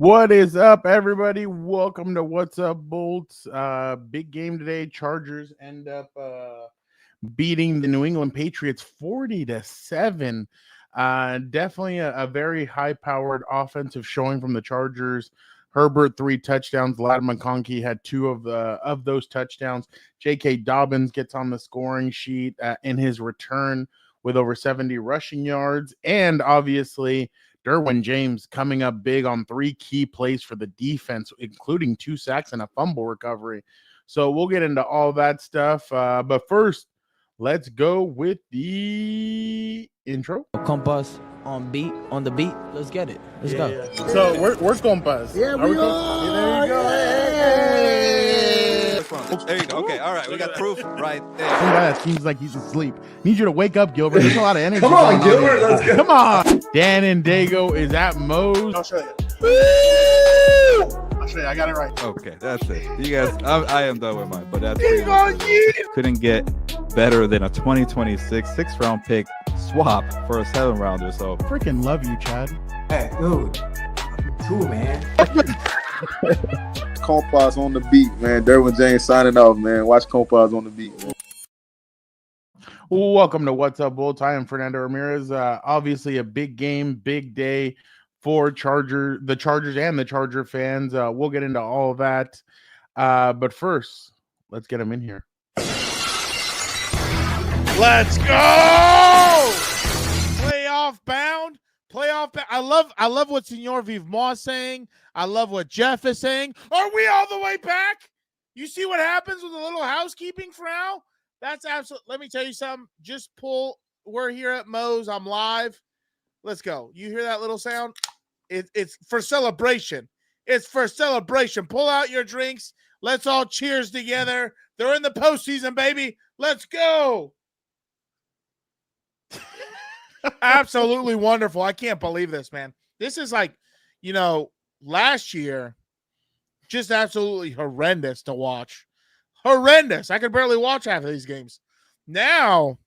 What is up, everybody? Welcome to What's Up, Bolts. Big game today. Chargers end up beating the New England Patriots 40-7. Definitely a very high-powered offensive showing from the Chargers. Herbert 3 touchdowns. Ladd McConkey had 2 of those touchdowns. J.K. Dobbins gets on the scoring sheet in his return with over 70 rushing yards, and obviously Derwin James coming up big on 3 key plays for the defense, including 2 sacks and a fumble recovery. So we'll get into all that stuff. But first, let's go with the intro. Compas on the beat. Let's get it. Let's go. Yeah. So where's Compas? Yeah, we are. There you go. There you go. Okay, all right. We got proof right there. Some guy that seems like he's asleep. Need you to wake up, Gilbert. There's a lot of energy. Come on, Gilbert. Let's go. Come on. Dan and Daygo is at Moe's. I'll show you. I'll show you. I got it right. Okay, that's it. You guys, I am done with mine, but that's couldn't get better than a 2026 6th-round pick swap for a 7th-rounder. So Freaking love you, Chad. Hey, dude. Cool, man. Compas on the beat, man. Derwin James signing off, man. Watch Compas on the beat, man. Welcome to What's Up, Bolts. I am Fernando Ramirez. Obviously, a big game, big day for the Chargers and the Charger fans. We'll get into all of that. But first, let's get them in here. Let's go! Playoff bound. I love what Senor Vivement saying. I love what Jeff is saying. Are we all the way back? You see what happens with a little housekeeping, Frau? That's absolute. Let me tell you something. Just pull. We're here at Moe's. I'm live. Let's go. You hear that little sound? It's for celebration. It's for celebration. Pull out your drinks. Let's all cheers together. They're in the postseason, baby. Let's go. Absolutely wonderful. I can't believe this, man. This is like, last year, just absolutely horrendous to watch. Horrendous. I could barely watch half of these games. Now,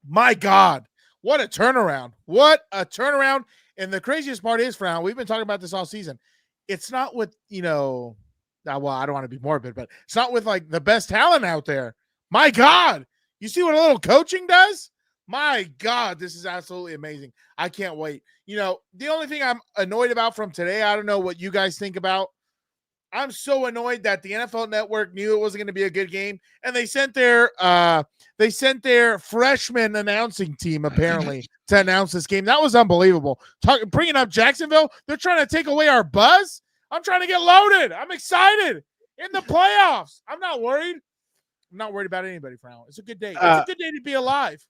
my God, what a turnaround. What a turnaround. And the craziest part is, Frown, we've been talking about this all season. It's not with, well, I don't want to be morbid, but it's not with like the best talent out there. My God, you see what a little coaching does? My God, this is absolutely amazing. I can't wait. The only thing I'm annoyed about from today, I don't know what you guys think about. I'm so annoyed that the NFL Network knew it wasn't going to be a good game, and they sent their freshman announcing team apparently to announce this game. That was unbelievable. Bringing up Jacksonville, they're trying to take away our buzz. I'm trying to get loaded. I'm excited in the playoffs. I'm not worried. I'm not worried about anybody, Frown. It's a good day. It's a good day to be alive.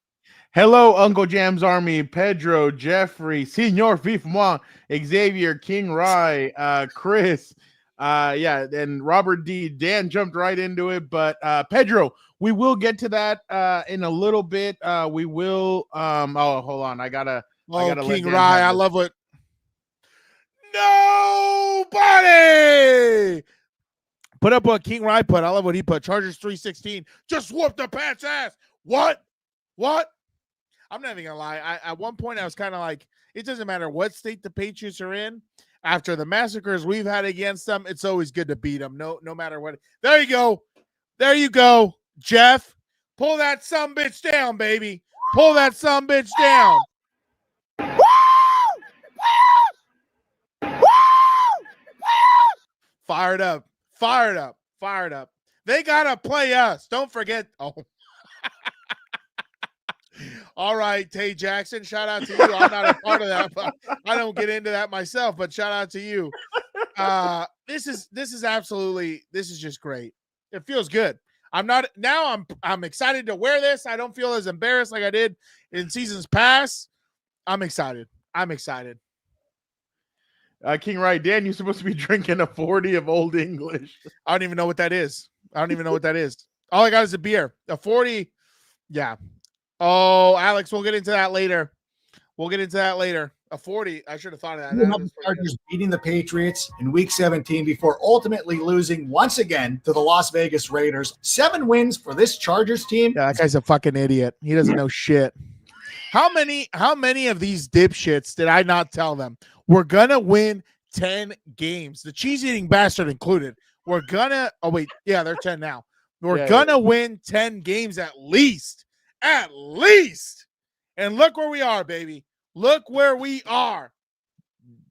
Hello, Uncle Jam's Army, Pedro, Jeffrey, Senor Vivement, Xavier, King Rye, Chris, and Robert D. Dan jumped right into it, but Pedro, we will get to that in a little bit. We will. Hold on, I gotta. King Rye, I love what. Nobody put up what King Rye put. I love what he put. Chargers 316 just whooped the Pats' ass. What? I'm not even gonna lie. At one point I was kind of like, it doesn't matter what state the Patriots are in. After the massacres we've had against them, it's always good to beat them. No matter what. There you go, Jeff. Pull that sumbitch down, baby. Pull that sumbitch down. Fired up. They gotta play us. Don't forget. Oh. All right, Tay Jackson, shout out to you. I'm not a part of that, but I don't get into that myself, but shout out to you. This is just great. It feels good. I'm excited to wear this. I don't feel as embarrassed like I did in seasons past. I'm excited. King Rye, Dan, you're supposed to be drinking a 40 of Old English. I don't even know what that is. All I got is a beer. A 40. Yeah. Oh, Alex, we'll get into that later. A 40. I should have thought of that. The Chargers beating the Patriots in Week 17 before ultimately losing once again to the Las Vegas Raiders. 7 wins for this Chargers team. Yeah, that guy's a fucking idiot. He doesn't know shit. How many of these dipshits did I not tell them? We're going to win 10 games, the cheese eating bastard included, we're gonna. Oh wait, yeah, they're 10 now. We're gonna win 10 games at least. At least. And look where we are, baby. Look where we are.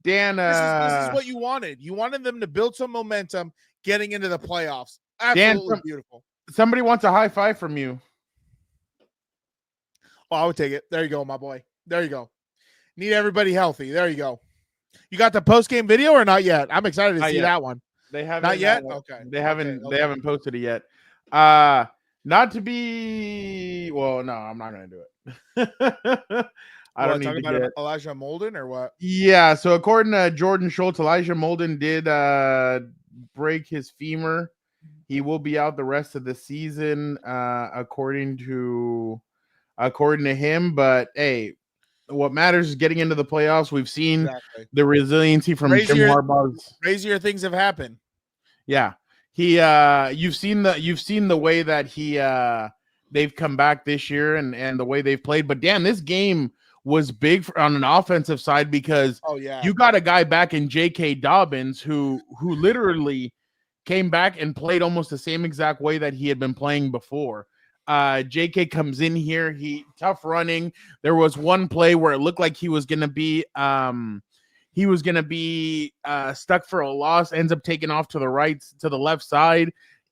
Dan, this is what you wanted. You wanted them to build some momentum getting into the playoffs. Absolutely Dan, beautiful. Somebody wants a high five from you. Oh, I would take it. There you go, my boy. There you go. Need everybody healthy. There you go. You got the post-game video or not yet? I'm excited to see that one. They haven't. Not yet? Okay. They haven't. Okay. They haven't posted it yet. Not to be. Well, no, I'm not going to do it. I don't need to get Elijah Molden or what? Yeah. So according to Jordan Schultz, Elijah Molden did break his femur. He will be out the rest of the season, according to him. But hey, what matters is getting into the playoffs. We've seen the resiliency from Jim Harbaugh's. Crazier things have happened. Yeah, you've seen the way that they've come back this year and the way they've played. But damn, this game was big on an offensive side because you got a guy back in J.K. Dobbins who literally came back and played almost the same exact way that he had been playing before. JK comes in here, tough running. There was one play where it looked like he was gonna be stuck for a loss, ends up taking off to the left side,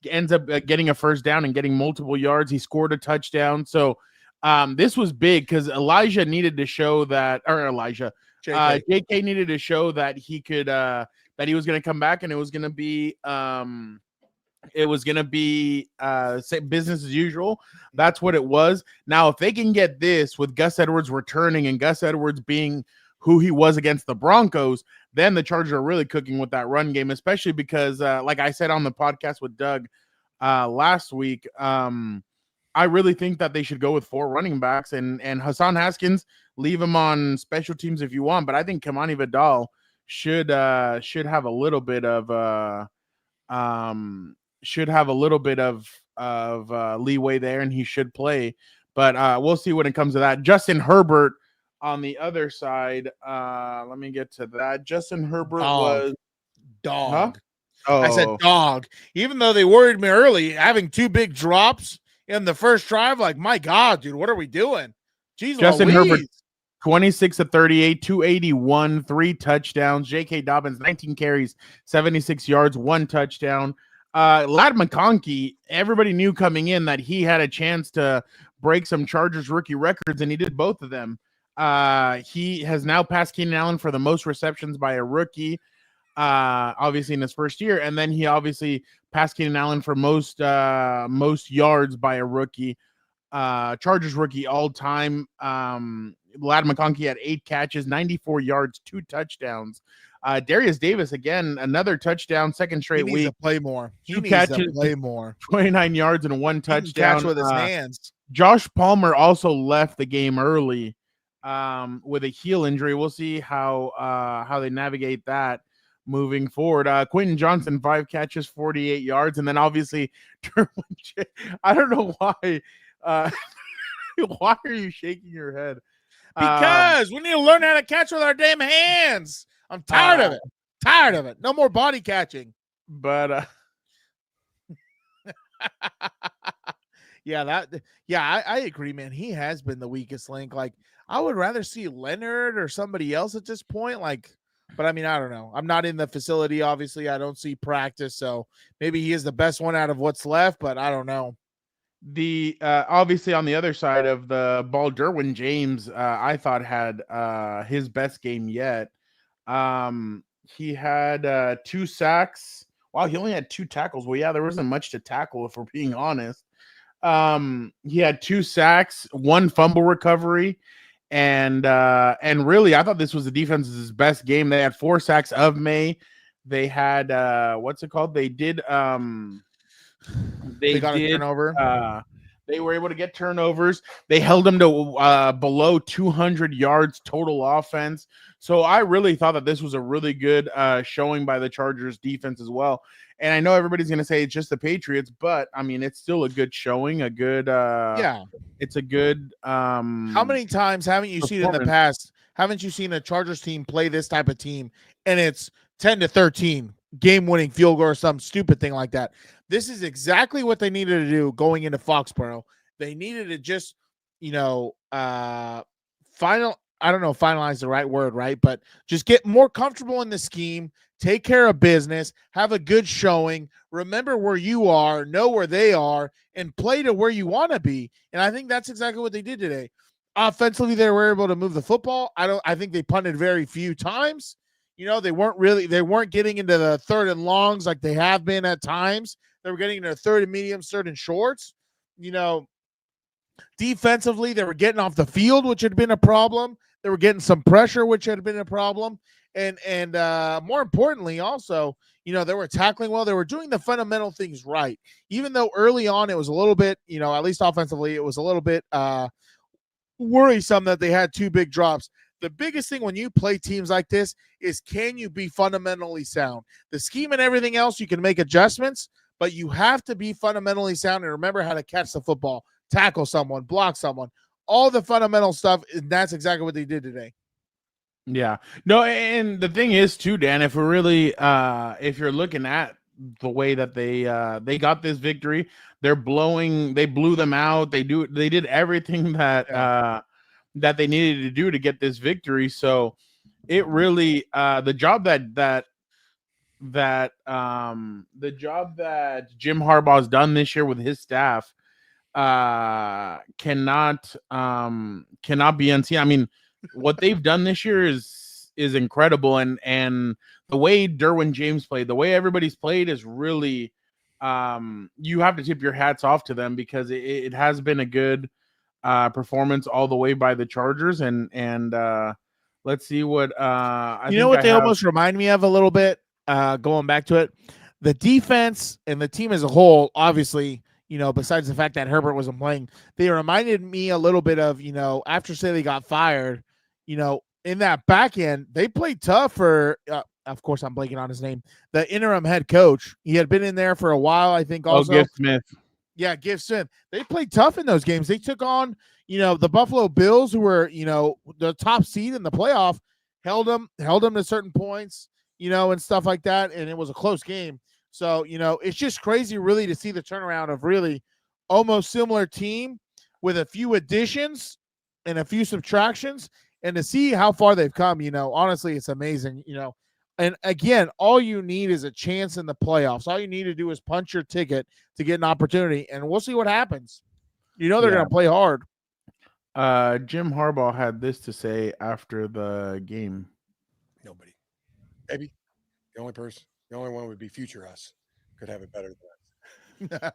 ends up getting a first down and getting multiple yards. He scored a touchdown. So this was big because Elijah needed to show that, or JK needed to show that he could that he was going to come back, and it was going to be business as usual. That's what it was. Now, if they can get this with Gus Edwards returning and Gus Edwards being who he was against the Broncos, then the Chargers are really cooking with that run game, especially because, like I said on the podcast with Doug last week, I really think that they should go with 4 running backs and Hassan Haskins, leave him on special teams if you want, but I think Kamani Vidal should have a little bit of leeway there, and he should play. But we'll see when it comes to that. Justin Herbert on the other side. Let me get to that. Justin Herbert was dog. Huh? Oh. I said dog. Even though they worried me early, having 2 big drops in the first drive, like, my God, dude, what are we doing? Jeez, Justin Louise. Herbert, 26 of 38, 281, 3 touchdowns. J.K. Dobbins, 19 carries, 76 yards, 1 touchdown. Ladd McConkey, everybody knew coming in that he had a chance to break some Chargers rookie records, and he did both of them. He has now passed Keenan Allen for the most receptions by a rookie, obviously in his first year, and then he obviously passed Keenan Allen for most yards by a rookie. Chargers rookie all time. Ladd McConkey had 8 catches, 94 yards, 2 touchdowns. Darius Davis, again, another touchdown, second straight week. He needs to play more. He 2 needs catches, to play more. 29 yards and 1 touchdown. He can catch with his hands. Josh Palmer also left the game early with a heel injury. We'll see how they navigate that moving forward. Quentin Johnson, 5 catches, 48 yards. And then obviously, I don't know why. Why are you shaking your head? Because we need to learn how to catch with our damn hands. I'm tired of it. Tired of it. No more body catching. But I agree, man. He has been the weakest link. Like, I would rather see Leonard or somebody else at this point. Like, but I mean, I don't know. I'm not in the facility. Obviously, I don't see practice. So maybe he is the best one out of what's left, but I don't know. The obviously on the other side of the ball, Derwin James, I thought had his best game yet. He had 2 sacks. Wow, he only had 2 tackles. Well, yeah, there wasn't much to tackle if we're being honest. He had 2 sacks, 1 fumble recovery, and really, I thought this was the defense's best game. They had 4 sacks of May. They had what's it called? They did They got a turnover. They were able to get turnovers. They held them to below 200 yards total offense. So I really thought that this was a really good showing by the Chargers defense as well. And I know everybody's going to say it's just the Patriots, but I mean, it's still a good showing, a good it's a good how many times haven't you seen in the past? Haven't you seen a Chargers team play this type of team and it's 10-13 game-winning field goal or some stupid thing like that. This is exactly what they needed to do going into Foxborough. They needed to just, finalize the right word, right? But just get more comfortable in the scheme, take care of business, have a good showing, remember where you are, know where they are, and play to where you want to be. And I think that's exactly what they did today. Offensively, they were able to move the football. I think they punted very few times. They weren't getting into the third and longs like they have been at times. They were getting into third and mediums, third and shorts. Defensively, they were getting off the field, which had been a problem. They were getting some pressure, which had been a problem. And more importantly, also, they were tackling well. They were doing the fundamental things right. Even though early on it was a little bit, at least offensively, it was a little bit worrisome that they had 2 big drops. The biggest thing when you play teams like this is, can you be fundamentally sound? The scheme and everything else, you can make adjustments, but you have to be fundamentally sound and remember how to catch the football, tackle someone, block someone, all the fundamental stuff. And that's exactly what they did today. Yeah. No, and the thing is too, Dan, if we're really if you're looking at the way that they got this victory, they blew them out. They did everything that that they needed to do to get this victory. So it really the job that Jim Harbaugh's done this year with his staff cannot be unseen. I mean, what they've done this year is incredible, and the way Derwin James played, the way everybody's played is really you have to tip your hats off to them, because it has been a good performance all the way by the Chargers, and let's see what they almost remind me of a little bit, going back to it, the defense and the team as a whole, obviously, besides the fact that Herbert wasn't playing, they reminded me a little bit of, after Staley got fired, in that back end, they played tough for, of course, I'm blanking on his name, the interim head coach. He had been in there for a while, I think. Also, Gift Smith. Yeah, Gift Smith. They played tough in those games. They took on, the Buffalo Bills, who were, the top seed in the playoff, held them to certain points, and stuff like that. And it was a close game. So, it's just crazy really to see the turnaround of really almost similar team with a few additions and a few subtractions, and to see how far they've come. Honestly, it's amazing, and again, all you need is a chance in the playoffs. All you need to do is punch your ticket to get an opportunity, and we'll see what happens. They're going to play hard. Jim Harbaugh had this to say after the game. Nobody. Maybe the only one would be future us could have it better than us.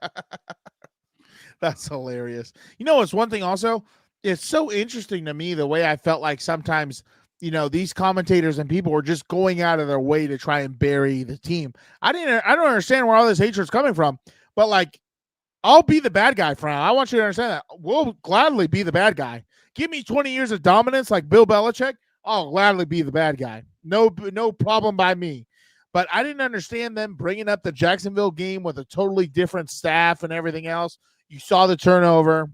That's hilarious. It's one thing also. It's so interesting to me the way I felt like sometimes, these commentators and people were just going out of their way to try and bury the team. I don't understand where all this hatred's coming from, but like, I'll be the bad guy for now. I want you to understand that. We'll gladly be the bad guy. Give me 20 years of dominance like Bill Belichick. I'll gladly be the bad guy. No problem by me. But I didn't understand them bringing up the Jacksonville game with a totally different staff and everything else. You saw the turnover.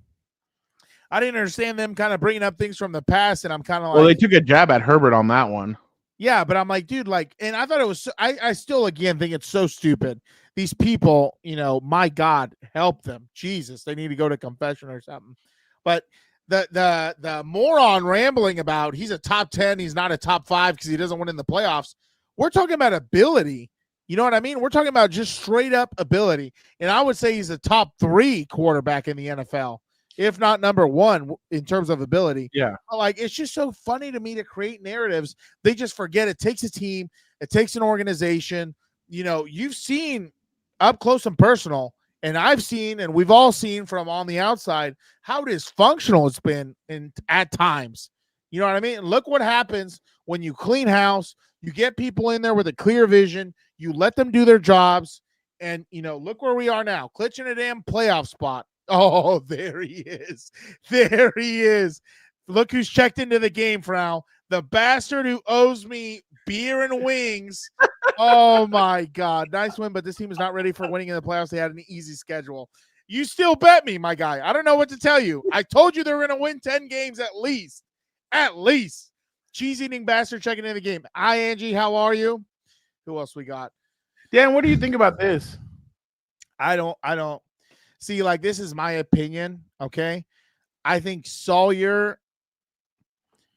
I didn't understand them kind of bringing up things from the past, and I'm kind of like... Well, they took a jab at Herbert on that one. Yeah, but I'm like, dude, and I thought it was... I still, again, think it's so stupid. These people, my God, help them. Jesus, they need to go to confession or something. But the moron rambling about he's a top 10, he's not a top 5 because he doesn't win in the playoffs. We're talking about ability. You know what I mean? We're talking about just straight up ability. And I would say he's a top 3 quarterback in the NFL, if not number 1 in terms of ability. Yeah. Like, it's just so funny to me to create narratives. They just forget it takes a team. It takes an organization. You've seen up close and personal, and I've seen, and we've all seen from on the outside, how dysfunctional it's been at times. You know what I mean? Look what happens when you clean house. You get people in there with a clear vision. You let them do their jobs. And, look where we are now. Clinching a damn playoff spot. Oh, there he is. There he is. Look who's checked into the game, Frau. The bastard who owes me beer and wings. Oh, my God. Nice win, but this team is not ready for winning in the playoffs. They had an easy schedule. You still bet me, my guy. I don't know what to tell you. I told you they were going to win 10 games at least. At least. Cheese-eating bastard checking in the game. Hi, Angie. How are you? Who else we got? Dan, what do you think about this? I don't see, like, this is my opinion. Okay. I think Sawyer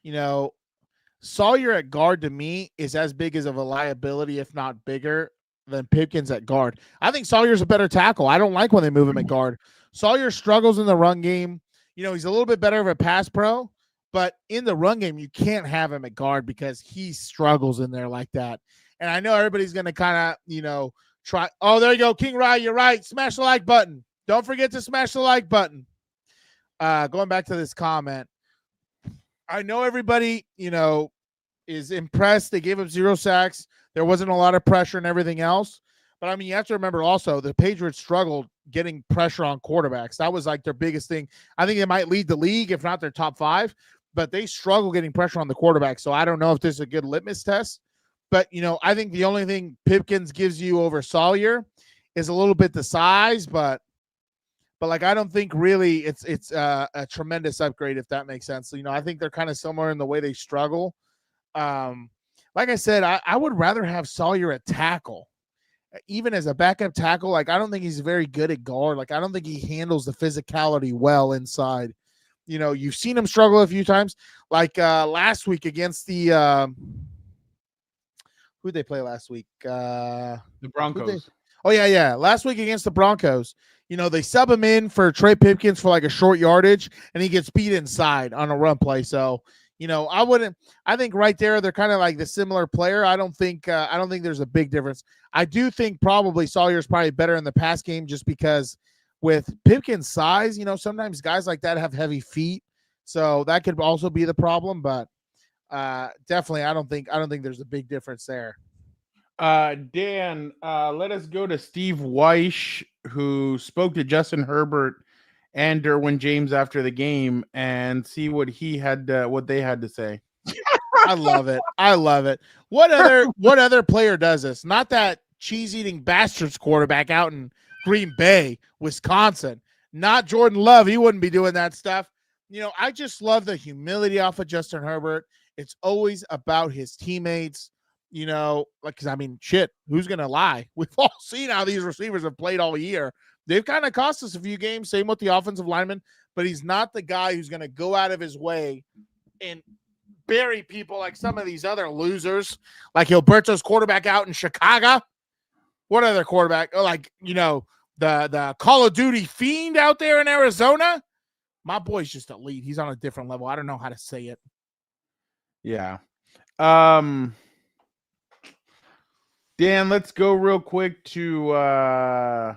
at guard to me is as big as of a liability, if not bigger, than Pipkins at guard. I think Sawyer's a better tackle. I don't like when they move him at guard. Sawyer struggles in the run game. He's a little bit better of a pass pro, but in the run game, you can't have him at guard because he struggles in there like that. And I know everybody's going to kind of, try. Oh, there you go. King Rye, you're right. Smash the like button. Don't forget to smash the like button. Going back to this comment, I know everybody, is impressed. They gave him 0 sacks. There wasn't a lot of pressure and everything else. But, I mean, you have to remember also the Patriots struggled getting pressure on quarterbacks. That was like their biggest thing. I think they might lead the league, if not their top 5. But they struggle getting pressure on the quarterback. So I don't know if this is a good litmus test. But, I think the only thing Pipkins gives you over Sawyer is a little bit the size. But like, I don't think really it's a tremendous upgrade, if that makes sense. So, I think they're kind of similar in the way they struggle. Like I said, I would rather have Sawyer at tackle, even as a backup tackle. Like, I don't think he's very good at guard. Like, I don't think he handles the physicality well inside. You've seen him struggle a few times. Like last week against the who'd they play last week? The Broncos. Yeah. Last week against the Broncos, they sub him in for Trey Pipkins for like a short yardage, and he gets beat inside on a run play. So, I think right there they're kind of like the similar player. I don't think there's a big difference. I do think probably Sawyer's probably better in the pass game just because with Pipkins' size, sometimes guys like that have heavy feet. So that could also be the problem, but definitely I don't think there's a big difference there. Dan, let us go to Steve Weish, who spoke to Justin Herbert and Derwin James after the game, and see what they had to say. I love it. What other player does this? Not that cheese-eating bastards quarterback out in Green Bay, Wisconsin. Not Jordan Love. He wouldn't be doing that stuff. I just love the humility off of Justin Herbert. It's always about his teammates. Because I mean, shit, who's going to lie? We've all seen how these receivers have played all year. They've kind of cost us a few games, same with the offensive lineman, but he's not the guy who's going to go out of his way and bury people like some of these other losers, like Gilberto's quarterback out in Chicago. What other quarterback? Oh, like, the Call of Duty fiend out there in Arizona. My boy's just elite. He's on a different level. I don't know how to say it. Yeah. Dan, let's go real quick to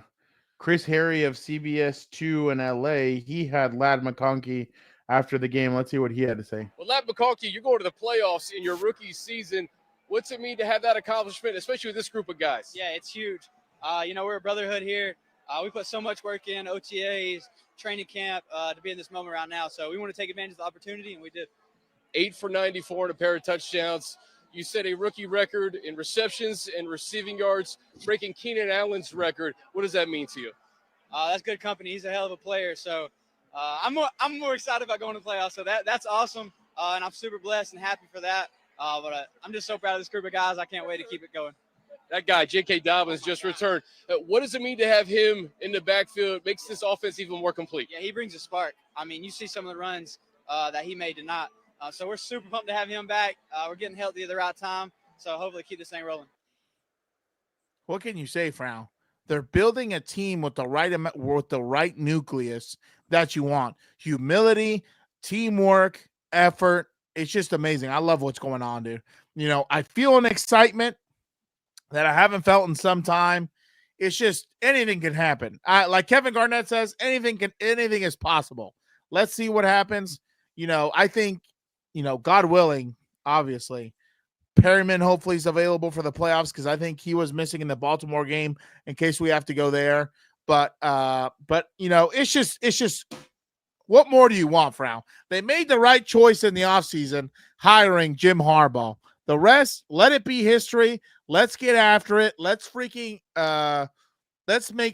Chris Harry of CBS 2 in LA. He had Ladd McConkey after the game. Let's see what he had to say. Well, Ladd McConkey, you're going to the playoffs in your rookie season. What's it mean to have that accomplishment, especially with this group of guys? Yeah, it's huge. We're a brotherhood here. We put so much work in, OTAs, training camp, to be in this moment right now. So we want to take advantage of the opportunity, and we did. 8 for 94 and a pair of touchdowns. You set a rookie record in receptions and receiving yards, breaking Keenan Allen's record. What does that mean to you? That's good company. He's a hell of a player. So I'm more excited about going to the playoffs. So that's awesome, and I'm super blessed and happy for that. But I'm just so proud of this group of guys. I can't wait to keep it going. That guy, J.K. Dobbins, just returned. What does it mean to have him in the backfield? It makes this offense even more complete. Yeah, he brings a spark. I mean, you see some of the runs that he made tonight. So we're super pumped to have him back. We're getting healthy at the right time. So hopefully keep this thing rolling. What can you say, Frown? They're building a team with the right nucleus that you want. Humility, teamwork, effort. It's just amazing. I love what's going on, dude. I feel an excitement that I haven't felt in some time. It's just anything can happen. Like Kevin Garnett says, anything is possible. Let's see what happens. I think, God willing, obviously, Perryman hopefully is available for the playoffs because I think he was missing in the Baltimore game in case we have to go there. But it's just what more do you want, Frown? They made the right choice in the offseason hiring Jim Harbaugh. The rest, let it be history. Let's get after it. Let's make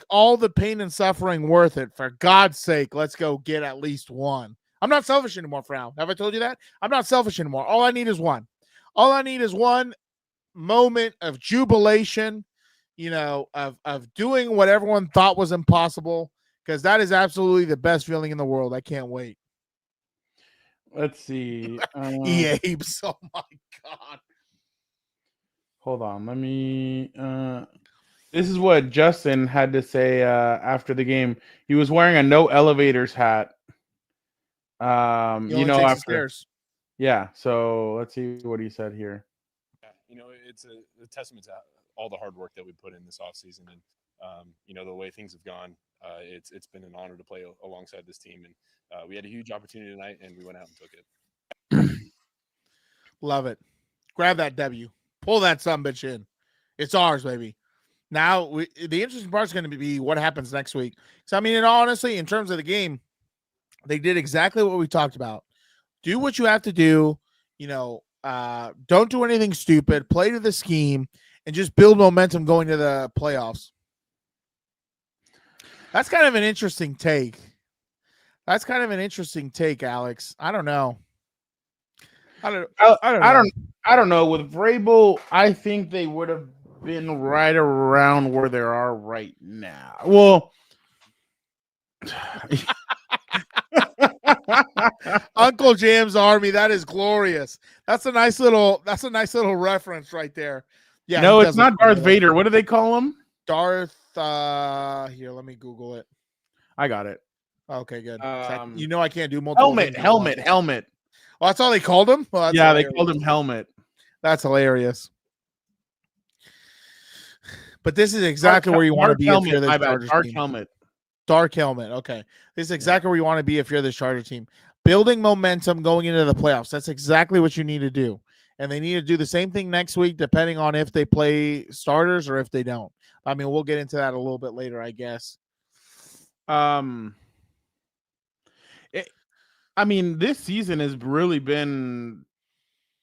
all the pain and suffering worth it. For God's sake, let's go get at least one. I'm not selfish anymore, Frown. Have I told you that? I'm not selfish anymore. All I need is one. moment of jubilation, of doing what everyone thought was impossible, because that is absolutely the best feeling in the world. I can't wait. Let's see. Apes. Oh my God. Hold on. Let me. This is what Justin had to say after the game. He was wearing a no elevators hat. He only takes the after. stairs. Yeah. So let's see what he said here. Yeah, it's a testament to all the hard work that we put in this offseason, and the way things have gone. It's been an honor to play alongside this team, and we had a huge opportunity tonight, and we went out and took it. Love it. Grab that W. Pull that sumbitch in. It's ours, baby. Now, the interesting part is going to be what happens next week. So, I mean, honestly, in terms of the game, they did exactly what we talked about. Do what you have to do. Don't do anything stupid. Play to the scheme and just build momentum going to the playoffs. That's kind of an interesting take. Alex. I don't know. I don't know. With Vrabel, I think they would have been right around where they are right now. Well, Uncle Jam's Army, that is glorious. That's a nice little reference right there. Yeah. No, it's not Darth Vader. What do they call him? Darth here, let me Google it. I got it. Okay, good. I can't do multiple helmet. Oh, that's all they called him? Well, yeah, hilarious. They called him Helmet. That's hilarious. But this is exactly where you want to be if you're the Chargers team. Dark Helmet. Okay. This is exactly where you want to be if you're the Charger team. Building momentum going into the playoffs. That's exactly what you need to do. And they need to do the same thing next week, depending on if they play starters or if they don't. I mean, we'll get into that a little bit later, I guess. This season has really been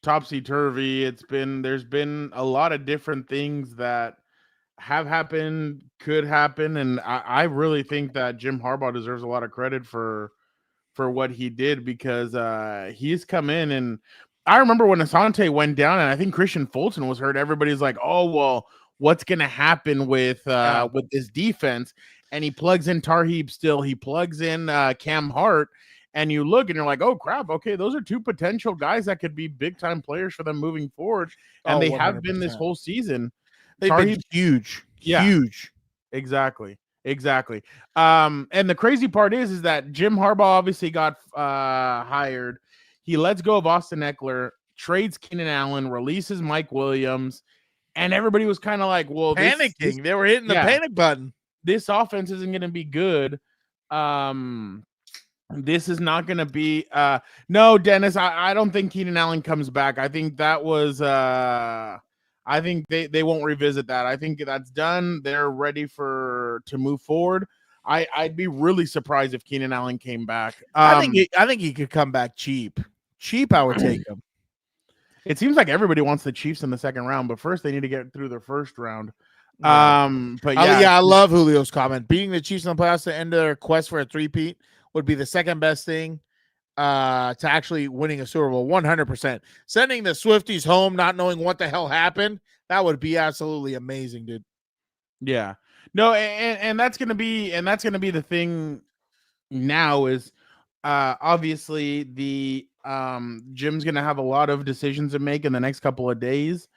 topsy-turvy. There's been a lot of different things that have happened, could happen, and I really think that Jim Harbaugh deserves a lot of credit for what he did, because he's come in, and I remember when Asante went down and I think Christian Fulton was hurt, everybody's like, oh, well, what's going to happen with this defense? And he plugs in Tarheeb Still. He plugs in Cam Hart. And you look and you're like, oh, crap. Okay, those are two potential guys that could be big-time players for them moving forward. And they 100%. Have been this whole season. They've been huge. Yeah, huge. Exactly. And the crazy part is that Jim Harbaugh obviously got hired. He lets go of Austin Eckler, trades Keenan Allen, releases Mike Williams, and everybody was kind of like, well, panicking. They were hitting the panic button. This offense isn't going to be good. This is not going to be no, Dennis, I don't think Keenan Allen comes back. I think that was I think they won't revisit that. I think that's done. They're ready to move forward. I'd be really surprised if Keenan Allen came back. I think he could come back cheap. I would take him. It seems like everybody wants the Chiefs in the second round, but first they need to get through their first round. But yeah, I love Julio's comment. Beating the Chiefs in the playoffs to end their quest for a three-peat would be the second best thing to actually winning a Super Bowl. 100%. Sending the Swifties home, not knowing what the hell happened, that would be absolutely amazing, dude. Yeah. No, and that's gonna be the thing now is obviously the Jim's gonna have a lot of decisions to make in the next couple of days.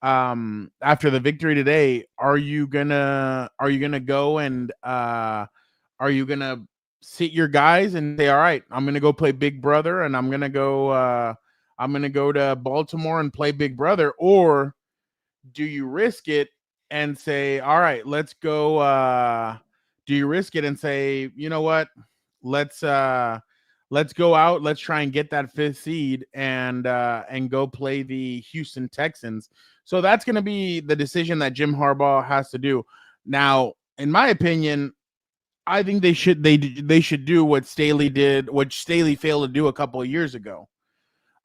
After the victory today, are you gonna go and are you gonna sit your guys and say, all right, I'm gonna go play Big Brother and I'm gonna go to Baltimore and play Big Brother, or do you risk it and say, all right, let's go? Do you risk it and say, you know what, let's go out, let's try and get that 5th seed and go play the Houston Texans? So that's going to be the decision that Jim Harbaugh has to do. Now, in my opinion, I think they should do what Staley did, what Staley failed to do a couple of years ago.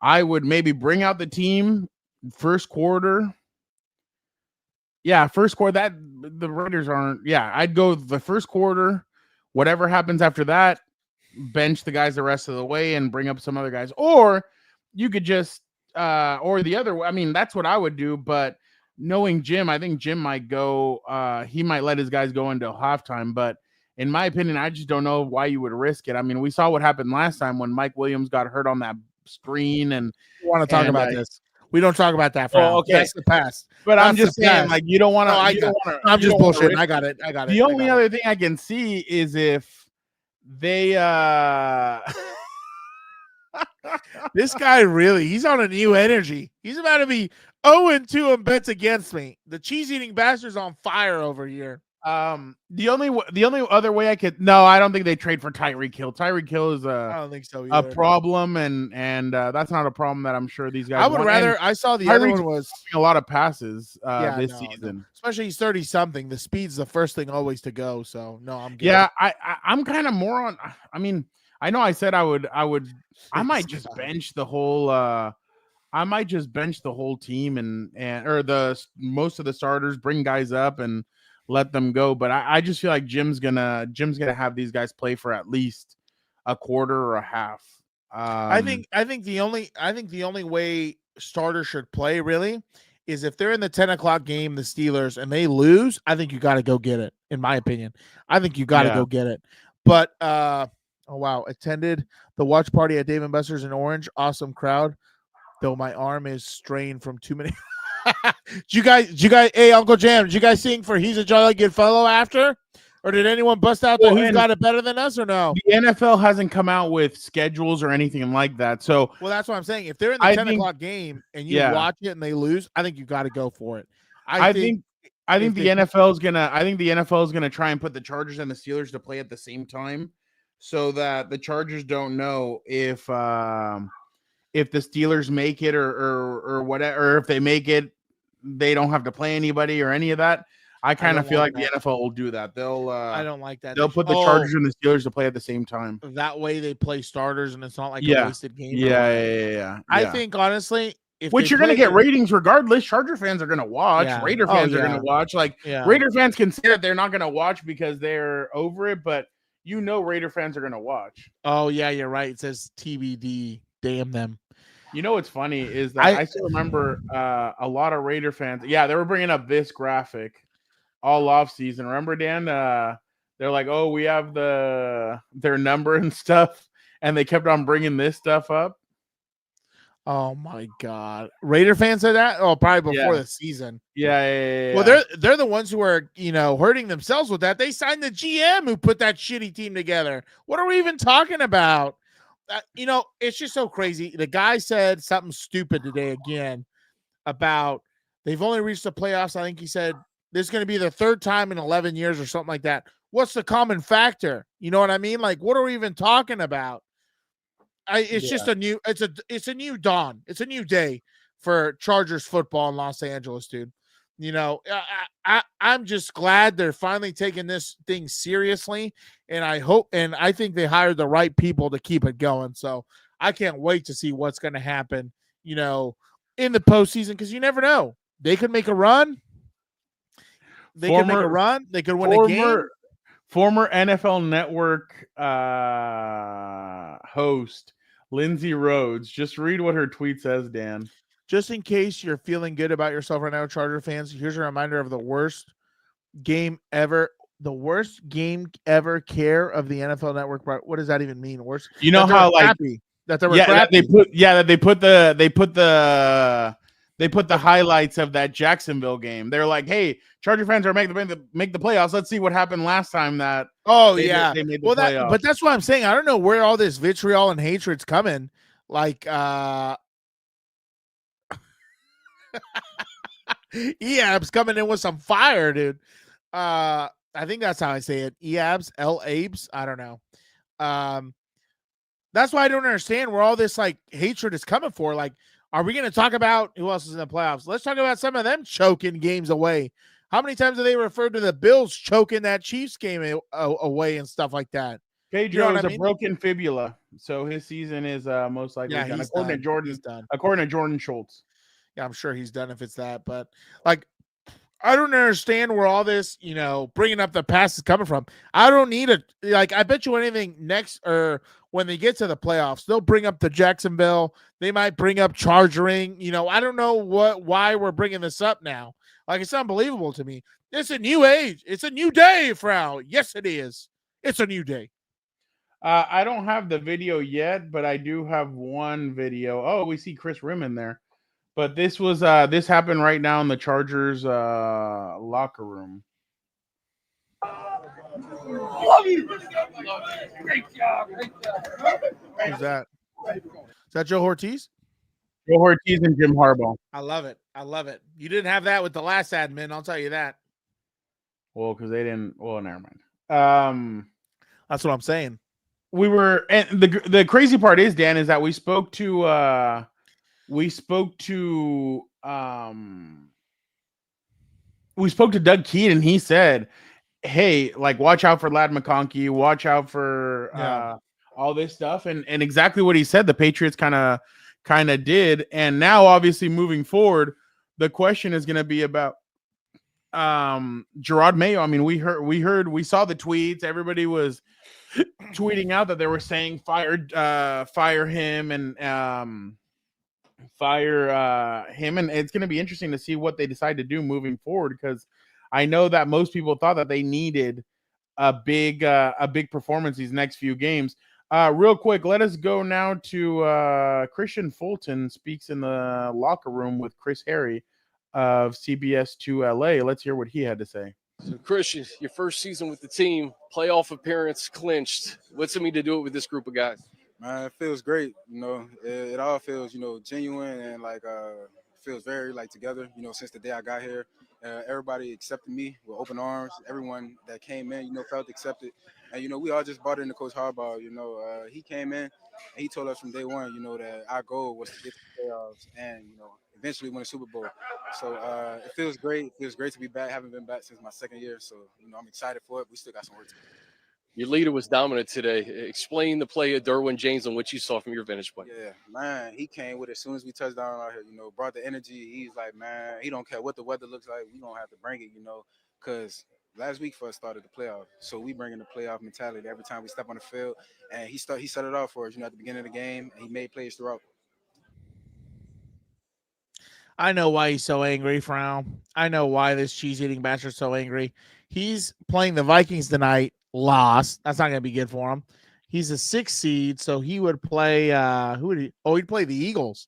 I would maybe bring out the team first quarter. Yeah, first quarter. That the Raiders aren't. Yeah, I'd go the first quarter. Whatever happens after that, bench the guys the rest of the way and bring up some other guys. Or you could just or the other. I mean, that's what I would do. But knowing Jim, I think Jim might go. He might let his guys go into halftime, but in my opinion, I just don't know why you would risk it. I mean, we saw what happened last time when Mike Williams got hurt on that screen, and We want to talk about this. We don't talk about that. Okay, that's the past. But That's I'm just the saying, past. like, you don't want to. No, I'm just bullshitting. I got it. The only other thing I can see is if they this guy really, he's on a new energy. He's about to be 0-2 in bets against me. The cheese eating bastard's on fire over here. The only other way I could I don't think they trade for Tyreek Hill. Tyreek Hill is I don't think so a either. problem, and that's not a problem that I'm sure these guys. I would want. rather. And I saw the Tyreek's other one was a lot of passes this no, season. especially he's 30 something. The speed's the first thing always to go. So no, I'm good. Yeah, I'm kind of more on. I mean, I know I said I would. I might just bench the whole. I might just bench the whole team and or most of the starters, bring guys up and let them go. But I just feel like Jim's gonna have these guys play for at least a quarter or a half. I think the only way starters should play really is if they're in the 10 o'clock game, the Steelers, and they lose. I think you got to go get it. In my opinion, I think you got to go get it. But oh wow, attended the watch party at Dave & Buster's in Orange. Awesome crowd. Though my arm is strained from too many. Did you guys, hey, Uncle Jam, did you guys sing for He's a Jolly Good Fellow after? Or did anyone bust out who's got it better than us or no? The NFL hasn't come out with schedules or anything like that. So, well, that's what I'm saying. If they're in the 10 o'clock game and you watch it and they lose, I think you got to go for it. I think the NFL is gonna try and put the Chargers and the Steelers to play at the same time, so that the Chargers don't know if the Steelers make it or whatever, or if they make it, they don't have to play anybody or any of that. I kind of feel like the NFL will do that. They'll I don't like that. They'll put the Chargers and the Steelers to play at the same time. That way they play starters and it's not like a wasted game. Yeah. I think honestly, which you're gonna get ratings regardless. Charger fans are gonna watch. Yeah. Raider fans are gonna watch. Like Raider fans can say that they're not gonna watch because they're over it, but Raider fans are gonna watch. Oh yeah, you're right. It says TBD. Damn them. You know what's funny is that I still remember a lot of Raider fans. Yeah, they were bringing up this graphic all off season. Remember, Dan? They're like, "Oh, we have their number and stuff," and they kept on bringing this stuff up. Oh my God, Raider fans said that. Oh, probably before the season. Yeah. Well, they're the ones who are hurting themselves with that. They signed the GM who put that shitty team together. What are we even talking about? It's just so crazy. The guy said something stupid today again about they've only reached the playoffs. I think he said this is going to be the third time in 11 years or something like that. What's the common factor? You know what I mean? Like, what are we even talking about? Just a new dawn. It's a new day for Chargers football in Los Angeles, dude. I'm just glad they're finally taking this thing seriously, and I think they hired the right people to keep it going. So I can't wait to see what's going to happen, in the postseason, because you never know. They could make a run. They could win a game. Former NFL Network host Lindsay Rhodes. Just read what her tweet says, Dan. Just in case you're feeling good about yourself right now, Charger fans, here's a reminder of the worst game ever care of the NFL Network. What does that even mean? Worst? You know how that they were crappy. They put the highlights of that Jacksonville game. They're like, "Hey, Charger fans are make the playoffs. Let's see what happened last time." They made the playoffs. But that's what I'm saying. I don't know where all this vitriol and hatred's coming. Like, Eab's coming in with some fire, dude. I think that's how I say it. Eabs, L-Abes. I don't know. That's why I don't understand where all this like hatred is coming for. Like, are we going to talk about who else is in the playoffs? Let's talk about some of them choking games away. How many times have they referred to the Bills choking that Chiefs game away and stuff like that? Pedro has a broken fibula, so his season is most likely done. According to Jordan Schultz. Yeah, I'm sure he's done if it's that. But, like, I don't understand where all this, bringing up the past is coming from. I don't need I bet you anything next or when they get to the playoffs, they'll bring up the Jacksonville. They might bring up chargering. I don't know why we're bringing this up now. Like, it's unbelievable to me. It's a new age. It's a new day, Frau. Yes, it is. It's a new day. I don't have the video yet, but I do have one video. Oh, we see Chris Rim there. But this was this happened right now in the Chargers locker room. Who's that? Is that Joe Ortiz? Joe Ortiz and Jim Harbaugh. I love it. I love it. You didn't have that with the last admin, I'll tell you that. Well, because they didn't. Well, never mind. That's what I'm saying. We were, and the crazy part is, Dan, is that we spoke to Doug Keat, and he said, hey, like, watch out for Ladd McConkey, watch out for all this stuff, and exactly what he said, the Patriots kind of did. And now, obviously, moving forward, the question is going to be about Gerard Mayo. I mean, we saw the tweets. Everybody was tweeting out that they were saying fire him and fire him, and it's going to be interesting to see what they decide to do moving forward, because I know that most people thought that they needed a big performance these next few games. Real quick, let us go now to Christian Fulton speaks in the locker room with Chris Harry of CBS 2 LA. Let's hear what he had to say. So, Christian, your first season with the team, playoff appearance clinched. What's it mean to do it with this group of guys? Man, it feels great. You know, it all feels, genuine and like feels very like together. Since the day I got here, everybody accepted me with open arms. Everyone that came in, felt accepted. And we all just bought into Coach Harbaugh. He came in and he told us from day one, that our goal was to get to the playoffs and eventually win a Super Bowl. So it feels great. It feels great to be back. Haven't been back since my second year, so I'm excited for it. We still got some work to do. Your leader was dominant today. Explain the play of Derwin James and what you saw from your vantage point. Yeah, man, he came with it as soon as we touched down out here, brought the energy. He's like, man, he don't care what the weather looks like. We don't have to bring it, because last week for us started the playoff. So we bring in the playoff mentality every time we step on the field. And he set it off for us, at the beginning of the game. And he made plays throughout. I know why he's so angry, Frau. I know why this cheese-eating bastard's so angry. He's playing the Vikings tonight. Lost. That's not going to be good for him. He's a 6 seed, so he would play. Who would he? Oh, he'd play the Eagles.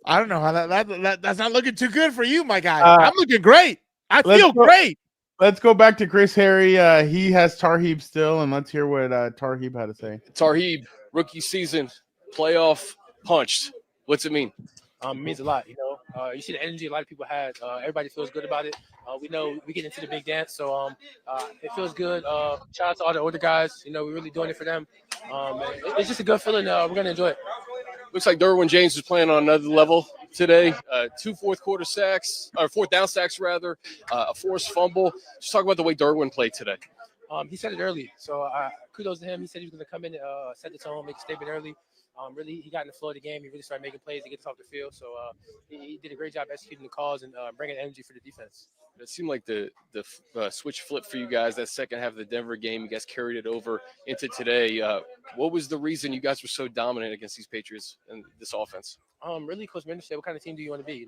I don't know how that's not looking too good for you, my guy. I'm looking great. I feel great. Let's go back to Chris Harry. He has Tarheeb still, and let's hear what Tarheeb had to say. Tarheeb, rookie season, playoff punched. What's it mean? It means a lot, you see the energy a lot of people had. Everybody feels good about it. We know we get into the big dance, so it feels good. Shout out to all the older guys. We're really doing it for them. It's just a good feeling. We're going to enjoy it. Looks like Derwin James is playing on another level today. 2 fourth down sacks, rather. A forced fumble. Just talk about the way Derwin played today. He said it early, so kudos to him. He said he was going to come in, set the tone, make a statement early. Really, he got in the flow of the game. He really started making plays to get us off the field. So he did a great job executing the calls and bringing energy for the defense. It seemed like the switch flip for you guys that second half of the Denver game. You guys carried it over into today. What was the reason you guys were so dominant against these Patriots and this offense? Really, Coach Mendes said, what kind of team do you want to be,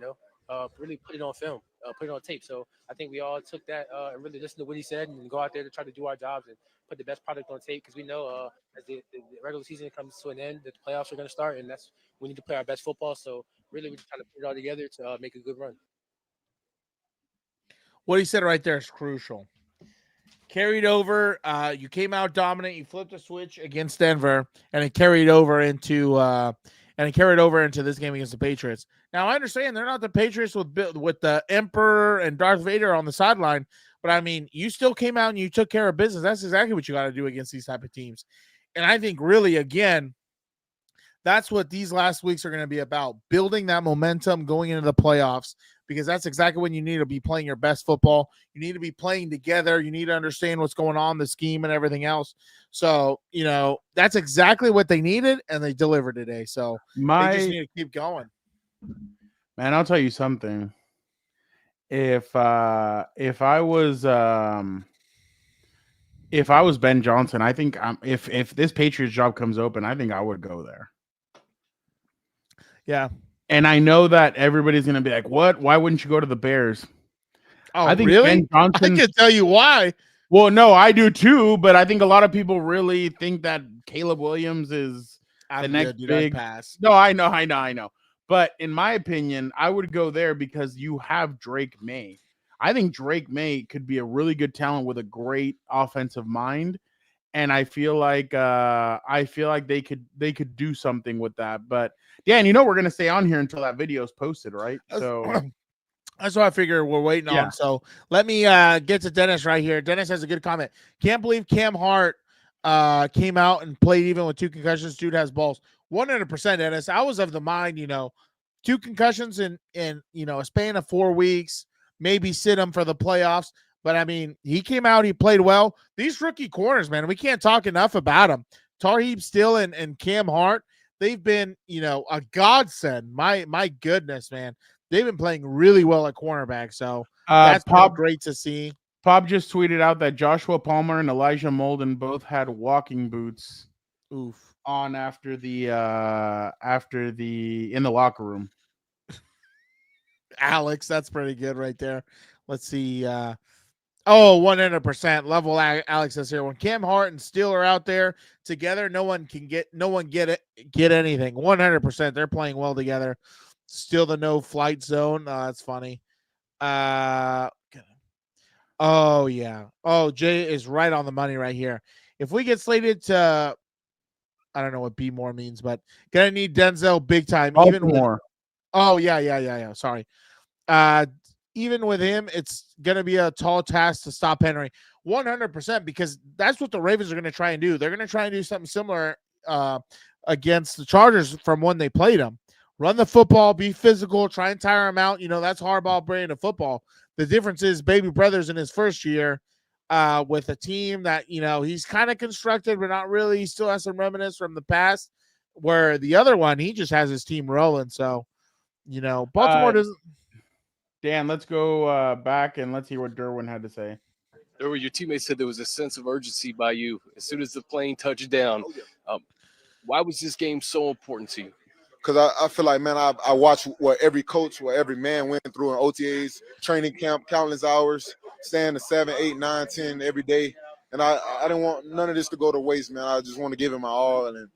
really put it on film, put it on tape. So I think we all took that and really listened to what he said and go out there to try to do our jobs and put the best product on tape, because we know as the regular season comes to an end, that the playoffs are going to start, and we need to play our best football. So really, we're just trying to put it all together to make a good run. What he said right there is crucial. Carried over. You came out dominant. You flipped a switch against Denver, and it carried over into this game against the Patriots. Now I understand they're not the Patriots with the Emperor and Darth Vader on the sideline, but I mean, you still came out and you took care of business. That's exactly what you got to do against these type of teams. And I think really, again, that's what these last weeks are going to be about, building that momentum going into the playoffs, because that's exactly when you need to be playing your best football. You need to be playing together. You need to understand what's going on, the scheme and everything else. So, that's exactly what they needed, and they delivered today. So they just need to keep going. Man, I'll tell you something. If I was Ben Johnson, I think if this Patriots job comes open, I think I would go there. Yeah. And I know that everybody's going to be like, what? Why wouldn't you go to the Bears? Oh, I think really? Ben Johnson. I can tell you why. Well, no, I do too, but I think a lot of people really think that Caleb Williams is the next big pass. No, I know. But in my opinion, I would go there because you have Drake May. I think Drake May could be a really good talent with a great offensive mind. And I feel like they could do something with that. But Dan, we're gonna stay on here until that video is posted, right? So that's what I figure we're waiting on. So let me get to Dennis right here. Dennis has a good comment. Can't believe Cam Hart came out and played even with 2 concussions. Dude has balls. 100%, Dennis. I was of the mind, 2 concussions in a span of 4 weeks, maybe sit him for the playoffs. But I mean, he came out, he played well. These rookie corners, man, we can't talk enough about them. Tarheeb Still and Cam Hart, they've been, a godsend. My goodness, man. They've been playing really well at cornerback, so that's been great to see. Pop just tweeted out that Joshua Palmer and Elijah Molden both had walking boots on after the in the locker room. Alex, that's pretty good right there. Let's see. 100% level. Alex says here, when Cam Hart and Steele are out there together, no one get anything. 100%. They're playing well together. Still the no flight zone. That's funny. Oh yeah. Oh, Jay is right on the money right here. If we get slated to, I don't know what B more means, but gonna need Denzel big time. Even more. Oh yeah. Sorry. Even with him, it's going to be a tall task to stop Henry. 100%, because that's what the Ravens are going to try and do. They're going to try and do something similar against the Chargers from when they played them. Run the football, be physical, try and tire them out. That's hardball brand of football. The difference is Baby Brother's in his first year with a team that, he's kind of constructed, but not really. He still has some remnants from the past, where the other one, he just has his team rolling. So, Baltimore doesn't. Dan, let's go back and let's hear what Derwin had to say. Derwin, your teammates said there was a sense of urgency by you as soon as the plane touched down. Why was this game so important to you? Because I feel like, man, I watch what every coach, what every man went through in OTAs, training camp, countless hours, staying to 7, 8, 9, 10 every day. And I didn't want none of this to go to waste, man. I just want to give it my all. And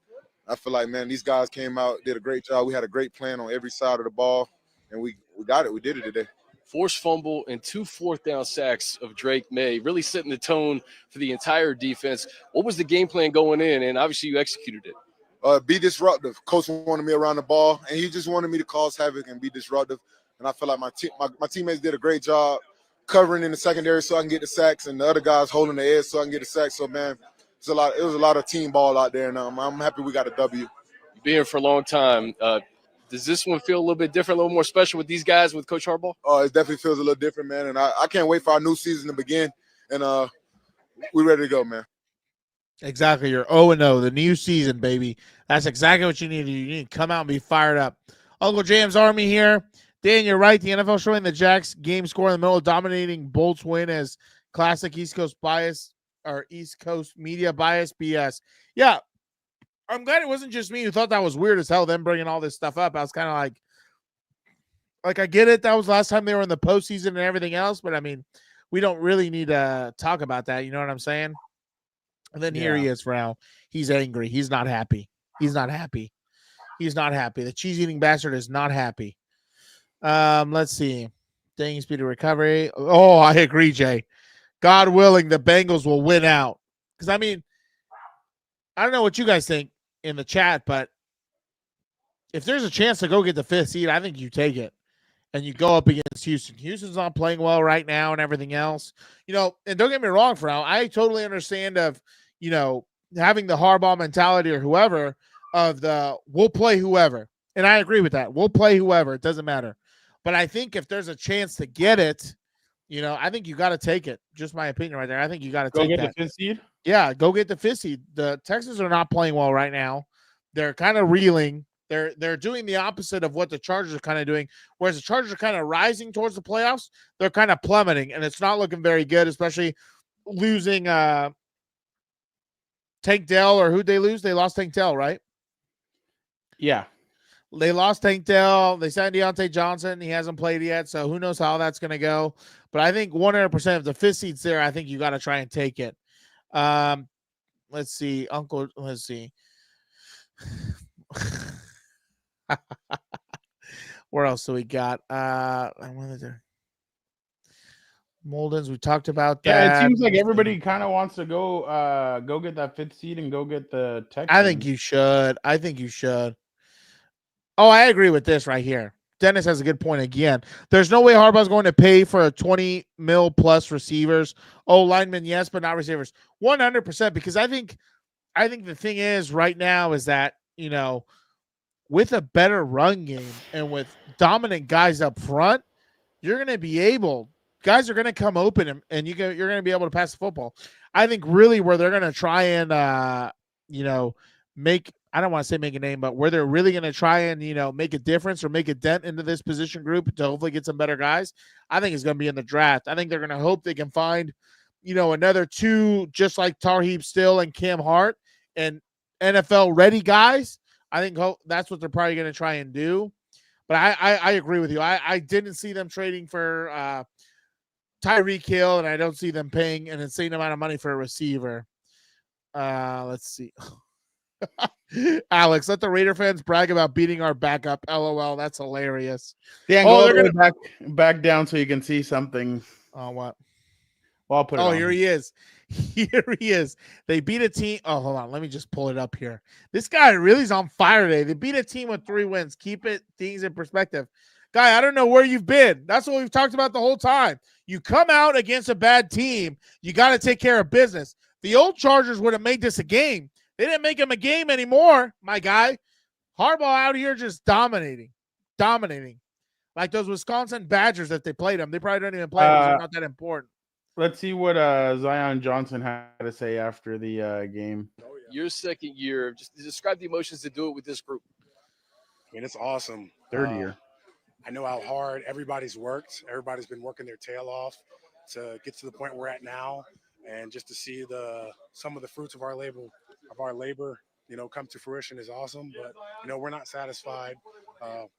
I feel like, man, these guys came out, did a great job. We had a great plan on every side of the ball, and we got it. We did it today. Forced fumble and 2 fourth-down sacks of Drake May, really setting the tone for the entire defense. What was the game plan going in? And obviously you executed it. Be disruptive. Coach wanted me around the ball, and he just wanted me to cause havoc and be disruptive. And I feel like my teammates did a great job covering in the secondary so I can get the sacks, and the other guys holding the edge so I can get the sacks. So, man, it was a lot of team ball out there, and I'm happy we got a W. Being for a long time, does this one feel a little bit different, a little more special with these guys, with Coach Harbaugh? It definitely feels a little different, man. And I can't wait for our new season to begin. And we're ready to go, man. Exactly. You're 0-0, the new season, baby. That's exactly what you need to do. You need to come out and be fired up. Uncle Jam's Army here. Dan, you're right. The NFL showing the Jacks game score in the middle of dominating Bolts win as classic East Coast bias or East Coast media bias BS. Yeah. I'm glad it wasn't just me who thought that was weird as hell, them bringing all this stuff up. I was kind of like, I get it. That was last time they were in the postseason and everything else, but I mean, we don't really need to talk about that. You know what I'm saying? And then here he is now. He's angry. He's not happy. He's not happy. The cheese-eating bastard is not happy. Let's see. Dang speedy recovery. Oh, I agree, Jay. God willing, the Bengals will win out. Because, I mean, I don't know what you guys think in the chat, but if there's a chance to go get the 5th seed, I think you take it. And you go up against Houston. Houston's not playing well right now and everything else. And don't get me wrong, Fernando, I totally understand of, having the Harbaugh mentality or whoever of we'll play whoever. And I agree with that. We'll play whoever. It doesn't matter. But I think if there's a chance to get it, I think you got to take it. Just my opinion right there. I think you got to take get that. the 5th seed? Yeah, go get the 5th seed. The Texans are not playing well right now. They're kind of reeling. They're doing the opposite of what the Chargers are kind of doing. Whereas the Chargers are kind of rising towards the playoffs, they're kind of plummeting, and it's not looking very good, especially losing Tank Dell, or who'd they lose? They lost Tank Dell, right? Yeah. They lost Tank Dell. They signed Deontay Johnson. He hasn't played yet, so who knows how that's going to go. But I think 100% if the fifth seat's there, I think you got to try and take it. Let's see. Let's see. Where else do we got? Molden's, we talked about that. Yeah, it seems like everybody kind of wants to go get that fifth seed and go get the Texans. I think you should. Oh, I agree with this right here. Dennis has a good point again. There's no way Harbaugh's going to pay for a 20 mil plus receivers. Oh, linemen, yes, but not receivers. 100%, because I think the thing is right now is that, you know, with a better run game and with dominant guys up front, you're going to be able – guys are going to come open and you're going to be able to pass the football. I think really where they're going to try and, you know, make – I don't want to say make a name, but where they're really going to try and, you know, make a difference or make a dent into this position group to hopefully get some better guys, I think it's going to be in the draft. I think they're going to hope they can find, you know, another two just like Tarheeb Still and Cam Hart and NFL-ready guys. I think that's what they're probably going to try and do. But I agree with you. I didn't see them trading for Tyreek Hill, and I don't see them paying an insane amount of money for a receiver. Let's see. Alex, let the Raider fans brag about beating our backup. LOL, that's hilarious. Dan, go they're gonna back down so you can see something. Oh, what? Well, I'll put it on. Here he is. Here he is. They beat a team. Oh, hold on. Let me just pull it up here. This guy really is on fire today. They beat a team with 3 wins. Keep things in perspective. Guy, I don't know where you've been. That's what we've talked about the whole time. You come out against a bad team, you got to take care of business. The old Chargers would have made this a game. They didn't make him a game anymore, my guy. Harbaugh out here just dominating. Like those Wisconsin Badgers that they played them. They probably don't even play them because they're not that important. Let's see what Zion Johnson had to say after the game. Your second year, just describe the emotions to do it with this group. I mean, it's awesome. Third year. I know how hard everybody's worked. Everybody's been working their tail off to get to the point we're at now, and just to see some of the fruits of our labor, you know, come to fruition is awesome. But you know, we're not satisfied.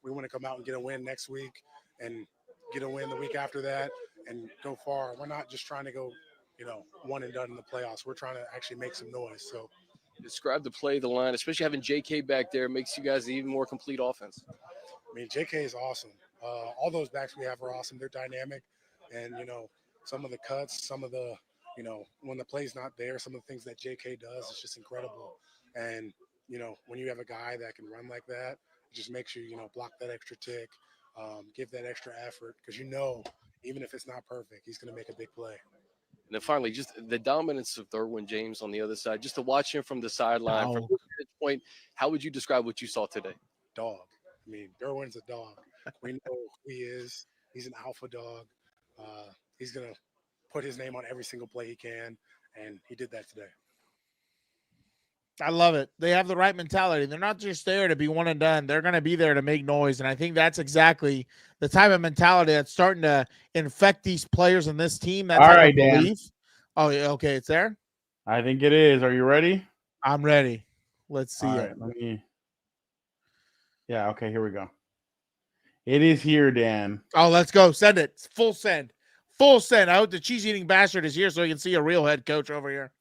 We want to come out and get a win next week, and get a win the week after that, and go far. We're not just trying to go, you know, one and done in the playoffs. We're trying to actually make some noise. So, describe the play, the line, especially having JK back there makes you guys an even more complete offense. I mean, JK is awesome. All those backs we have are awesome. They're dynamic, and you know, some of the cuts, some of the, you know, when the play's not there, some of the things that JK does is just incredible. And you know, when you have a guy that can run like that, it just makes you, you know, block that extra tick, give that extra effort, because you know, even if it's not perfect, he's going to make a big play. And then finally, just the dominance of Derwin James on the other side, just to watch him from the sideline, from this point, how would you describe what you saw today? Dog. I mean, Derwin's a dog. We know who he is. He's an alpha dog. He's going to put his name on every single play he can, and he did that today. I love it. They have the right mentality. They're not just there to be one and done. They're going to be there to make noise, and I think that's exactly the type of mentality that's starting to infect these players in this team. That's all right, Dan. Oh, okay, it's there? I think it is. Are you ready? I'm ready. Let's see it. Right, yeah, okay, here we go. It is here, Dan. Oh, let's go. Send it. Full send. Full send. I hope the cheese-eating bastard is here so he can see a real head coach over here.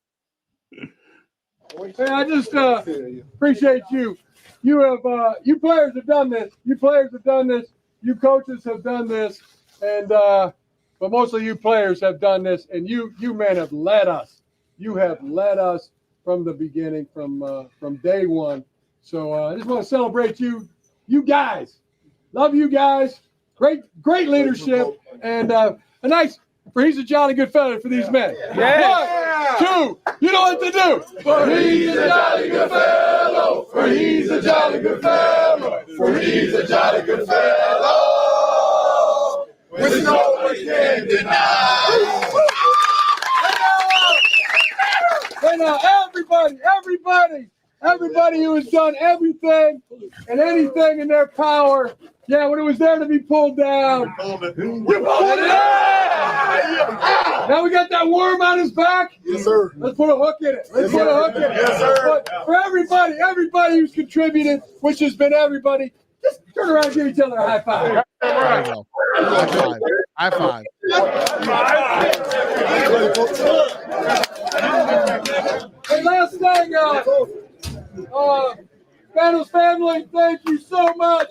Hey, I just appreciate you. You players have done this. You players have done this. You coaches have done this. And but mostly you players have done this. And you men have led us. You have led us from the beginning, from day one. So I just want to celebrate you guys. Love you guys. Great leadership. And a nice, for he's a jolly good fella for these men. Yeah. 1, 2, you know what to do. For he's a jolly good fellow. For he's a jolly good fellow. For he's a jolly good fellow. Which no one can deny. And everybody who has done everything and anything in their power, yeah, when it was there to be pulled down, you pulled it down. Now we got that worm on his back. Yes, sir. Let's put a hook in it. Yes, sir. But for everybody who's contributed, which has been everybody, Just turn around and give each other a high five. There you go. High five. Hey, last thing, Battles family, thank you so much.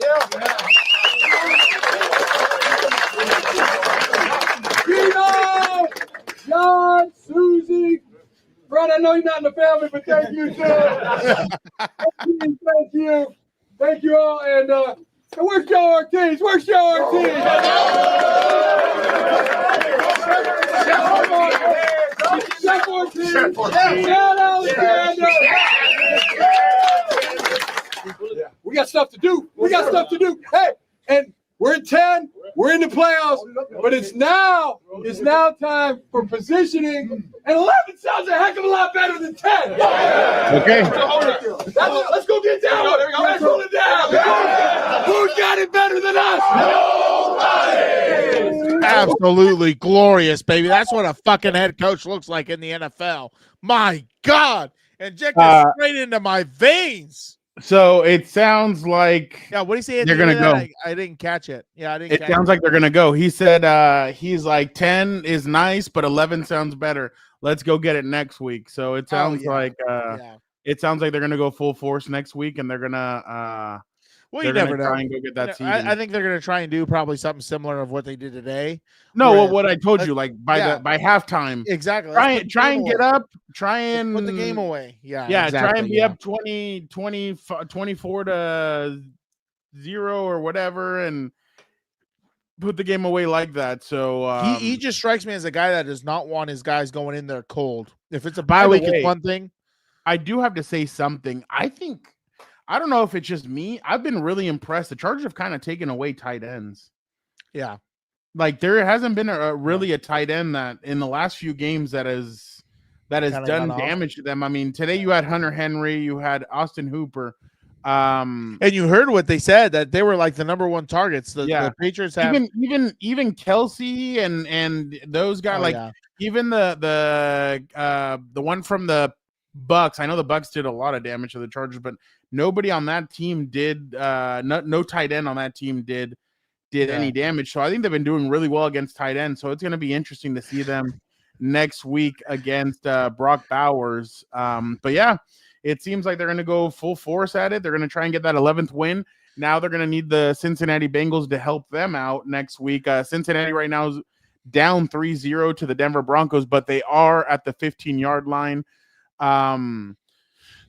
Gino, John, Susie, Brad, I know you're not in the family, but thank you, too. Thank you. Thank you all. And where's Joe Ortiz? Where's Joe Ortiz? Chef Ortiz. Shout out, Alexander. We got stuff to do. Hey, and we're at 10. We're in the playoffs, but it's now time for positioning. And 11 sounds a heck of a lot better than 10. Okay. Let's go get down. Let's roll it down. Who's got it better than us? Nobody. Absolutely glorious, baby. That's what a fucking head coach looks like in the NFL. My God. Injected straight into my veins. So it sounds like what do you say? They're gonna go. I didn't catch it. Yeah, It sounds like they're gonna go. He said he's like 10 is nice, but 11 sounds better. Let's go get it next week. So it sounds like it sounds like they're gonna go full force next week, and they're gonna you never know. Try and go get that season. I think they're gonna try and do probably something similar of what they did today. No, well, what I told you, like by halftime, exactly. Try and get up. Try and put the game away. Yeah, exactly, try and be up 24 to 0 or whatever, and put the game away like that. So he just strikes me as a guy that does not want his guys going in there cold. If it's a bye week, it's one thing. I do have to say something. I don't know if it's just me. I've been really impressed. The Chargers have kind of taken away tight ends. Yeah. Like there hasn't been really a tight end that in the last few games that has done damage to them. I mean, today you had Hunter Henry, you had Austin Hooper. And you heard what they said, that they were like the number one targets. The Patriots have even Kelsey and those guys, even the one from the Bucks. I know the Bucks did a lot of damage to the Chargers, but nobody on that team did. No tight end on that team did any damage. So I think they've been doing really well against tight ends. So it's going to be interesting to see them next week against Brock Bowers. But yeah, it seems like they're going to go full force at it. They're going to try and get that 11th win. Now they're going to need the Cincinnati Bengals to help them out next week. Cincinnati right now is down 3-0 to the Denver Broncos, but they are at the 15-yard line.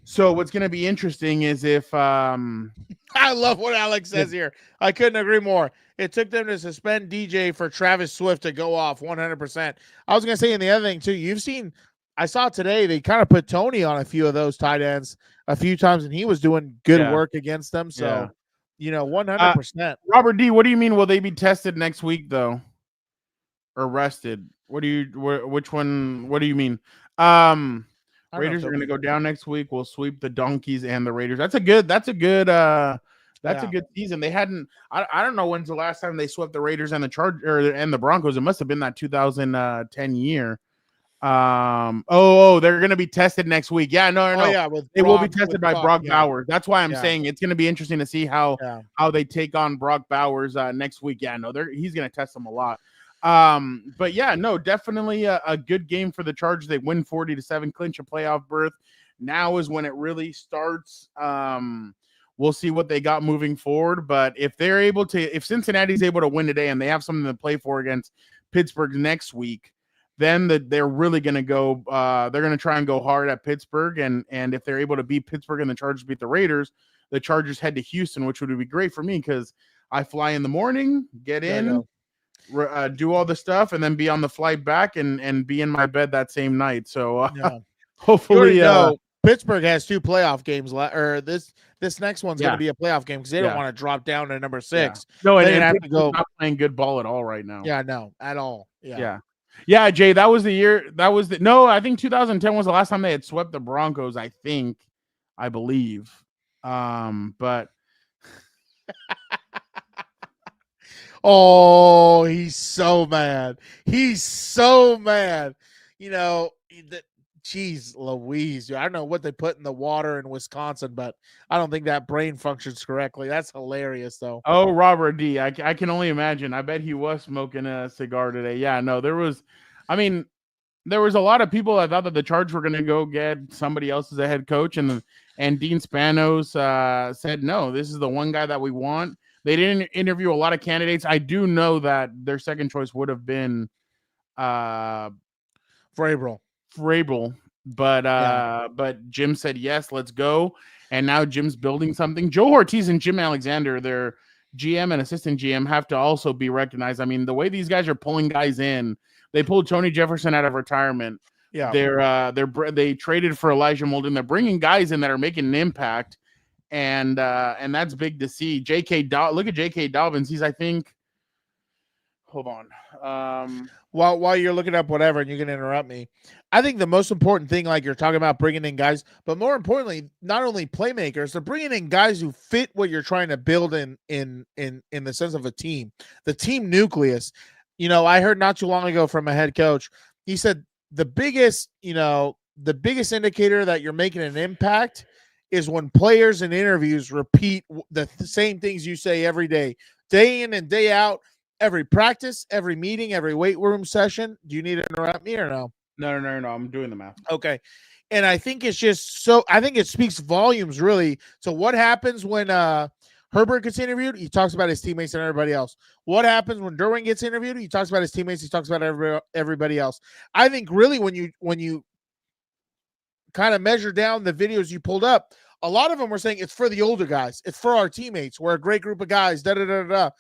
So what's going to be interesting is if I love what Alex says here. I couldn't agree more. It took them to suspend DJ for Travis Swift to go off 100%. I was going to say, and the other thing too, I saw today they kind of put Tony on a few of those tight ends a few times, and he was doing good work against them. So, 100%. Robert D, what do you mean? Will they be tested next week though, or rested? Which one? What do you mean? Raiders are going to go down next week. We'll sweep the Donkeys and the Raiders. That's a good season. They hadn't. I don't know when's the last time they swept the Raiders and the Broncos. It must have been that 2010 year. They're going to be tested next week. Yeah, no. They will be tested by Brock Bowers. That's why I'm saying it's going to be interesting to see how they take on Brock Bowers next week. Yeah, no, he's going to test them a lot. But yeah, no, definitely a good game for the Chargers. They win 40-7, clinch a playoff berth. Now is when it really starts. We'll see what they got moving forward. But if Cincinnati's able to win today and they have something to play for against Pittsburgh next week, then they're really going to go. They're going to try and go hard at Pittsburgh. And if they're able to beat Pittsburgh and the Chargers beat the Raiders, the Chargers head to Houston, which would be great for me because I fly in the morning, get in. Do all the stuff and then be on the flight back and be in my bed that same night. So hopefully, Pittsburgh has 2 playoff games or this next one's going to be a playoff game because they don't want to drop down to number 6. Yeah. No, and have to go not playing good ball at all right now. Yeah, no, at all. Yeah, Jay, that was the year. I think 2010 was the last time they had swept the Broncos. I believe. But. Oh, he's so mad. He's so mad. Jeez Louise. I don't know what they put in the water in Wisconsin, but I don't think that brain functions correctly. That's hilarious, though. Oh, Robert D. I can only imagine. I bet he was smoking a cigar today. Yeah, no, there was a lot of people that thought that the Chargers were going to go get somebody else as a head coach, and Dean Spanos said, no, this is the one guy that we want. They didn't interview a lot of candidates. I do know that their second choice would have been Vrabel, but Jim said yes, let's go. And now Jim's building something. Joe Ortiz and Jim Alexander, their GM and assistant GM, have to also be recognized. I mean, the way these guys are pulling guys in, they pulled Tony Jefferson out of retirement. Yeah, they traded for Elijah Molden. They're bringing guys in that are making an impact, and that's big to see. Look at J.K. Dobbins. He's, I think, hold on. While you're looking up whatever, and you can interrupt me, I think the most important thing, like you're talking about bringing in guys, but more importantly, not only playmakers, they're bringing in guys who fit what you're trying to build in the sense of a team, the team nucleus. I heard not too long ago from a head coach. He said the biggest indicator that you're making an impact is when players in interviews repeat the same things you say every day in and day out. Every practice, every meeting, every weight room session. Do you need to interrupt me or no? No. I'm doing the math. Okay. And I think it's just so – I think it speaks volumes, really. So what happens when Herbert gets interviewed? He talks about his teammates and everybody else. What happens when Derwin gets interviewed? He talks about his teammates. He talks about everybody else. I think really when you kind of measure down the videos you pulled up, a lot of them were saying it's for the older guys. It's for our teammates. We're a great group of guys, da-da-da-da-da.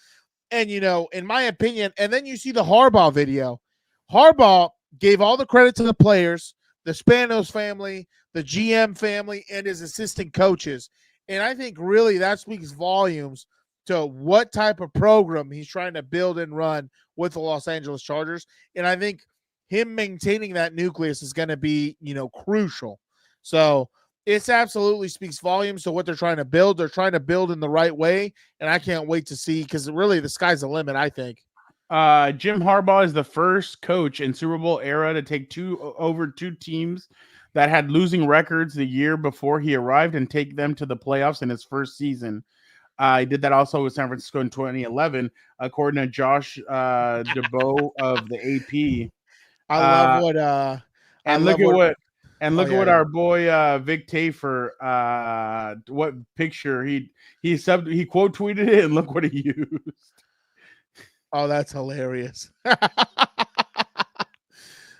And, in my opinion, and then you see the Harbaugh video. Harbaugh gave all the credit to the players, the Spanos family, the GM family, and his assistant coaches. And I think really that speaks volumes to what type of program he's trying to build and run with the Los Angeles Chargers. And I think him maintaining that nucleus is going to be, crucial. So it absolutely speaks volumes to what they're trying to build. They're trying to build in the right way, and I can't wait to see, because really the sky's the limit, I think. Jim Harbaugh is the first coach in Super Bowl era to take over two teams that had losing records the year before he arrived and take them to the playoffs in his first season. He did that also with San Francisco in 2011, according to Josh DeBow of the AP. I love what look at what our boy Vic Tafer, what picture he quote tweeted it, and look what he used. Oh, that's hilarious.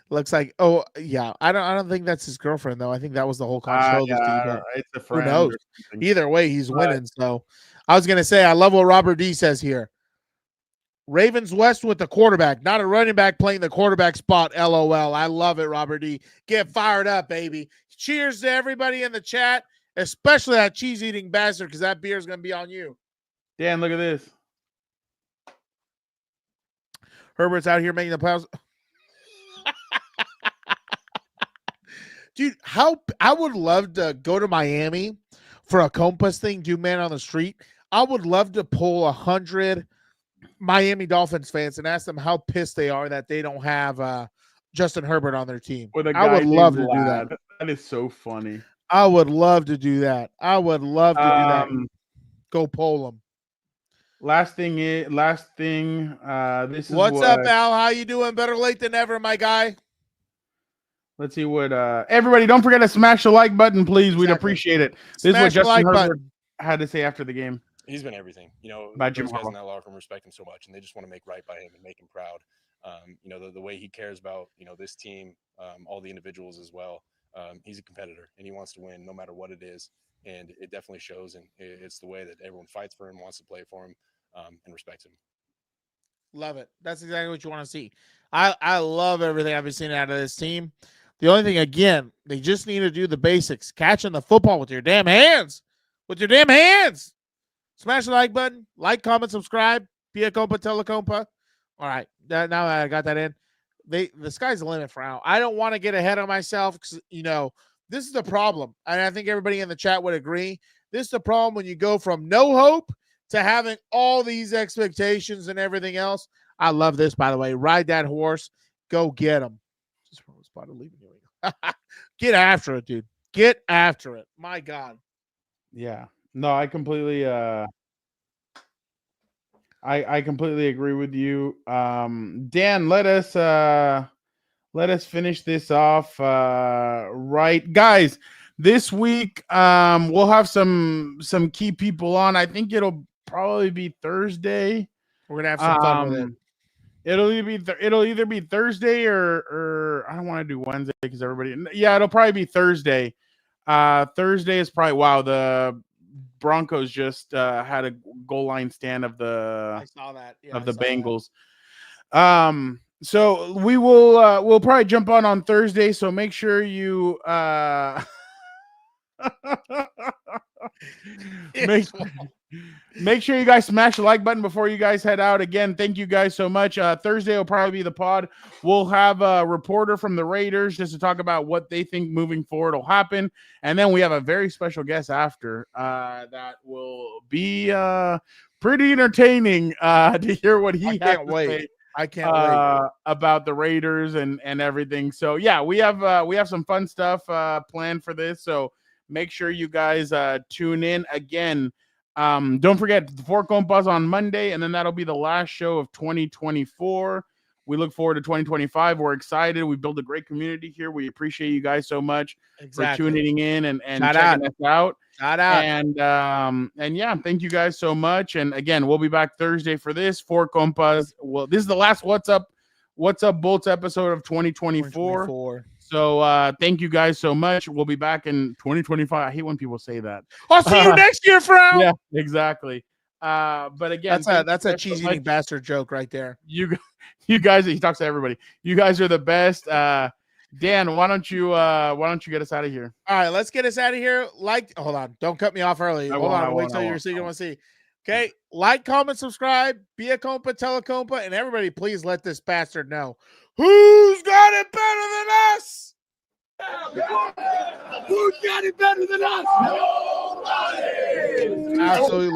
Looks like, oh yeah, I don't think that's his girlfriend though. I think that was the whole conversation. It's a friend. Who knows? Either way, he's winning. So I was gonna say, I love what Robert D says here. Ravens West with the quarterback, not a running back playing the quarterback spot. LOL. I love it, Robert D. Get fired up, baby. Cheers to everybody in the chat, especially that cheese-eating bastard, because that beer is going to be on you. Dan, look at this. Herbert's out here making the playoffs. Dude, I would love to go to Miami for a Compas thing, do man on the street. I would love to pull 100 Miami Dolphins fans and ask them how pissed they are that they don't have Justin Herbert on their team. I would love to do that. That is so funny. I would love to do that. Go poll them. Last thing. This is what's up, Al? How you doing? Better late than ever, my guy. Let's see what everybody. Don't forget to smash the like button, please. Exactly. We'd appreciate it. This is what Justin Herbert had to say after the game. He's been everything. By those guys in that locker room respect him so much, and they just want to make right by him and make him proud. The way he cares about this team, all the individuals as well. He's a competitor, and he wants to win no matter what it is, and it definitely shows. And it's the way that everyone fights for him, wants to play for him, and respects him. Love it. That's exactly what you want to see. I love everything I've been seeing out of this team. The only thing, again, they just need to do the basics, catching the football with your damn hands. Smash the like button, comment, subscribe. Pia Compa, Telecompa. All right, now I got that in. The sky's the limit for now. I don't want to get ahead of myself because, this is the problem. And I think everybody in the chat would agree. This is the problem when you go from no hope to having all these expectations and everything else. I love this, by the way. Ride that horse. Go get him. Just spotted leaving you. Get after it, dude. Get after it. My God. Yeah. No, I completely I completely agree with you. Dan, let us finish this off right. Guys, this week we'll have some key people on. I think it'll probably be Thursday. We're gonna have some fun with it. It'll either be Thursday or I don't want to do Wednesday because everybody. Yeah, it'll probably be Thursday. Thursday is probably the Broncos just had a goal line stand of the I saw that. Yeah, of the Bengals. So we will we'll probably jump on Thursday. So make sure you make sure you guys smash the like button before you guys head out. Again, thank you guys so much. Thursday will probably be the pod. We'll have a reporter from the Raiders just to talk about what they think moving forward will happen. And then we have a very special guest after that will be pretty entertaining to hear what he has to say. I can't wait about the Raiders and everything. So yeah, we have some fun stuff planned for this. So make sure you guys tune in again. Don't forget the 4 Compas on Monday, and then that'll be the last show of 2024. We look forward to 2025. We're excited. We built a great community here. We appreciate you guys so much for tuning in and checking us out. Shout out. And yeah, thank you guys so much. And again, we'll be back Thursday for this 4 Compas. Well, this is the last What's Up Bolts episode of 2024. So thank you guys so much. We'll be back in 2025. I hate when people say that. I'll see you next year, Frown. Yeah, exactly. But again, that's a cheesy bastard joke right there. You guys, he talks to everybody. You guys are the best. Dan, why don't you get us out of here? All right, let's get us out of here. Hold on, don't cut me off early. Hold on, wait till you're going to see. Okay, like, comment, subscribe, be a compa, tell a compa, and everybody, please let this bastard know who's got it better than us. Who's got it better than us? Nobody. Absolutely love.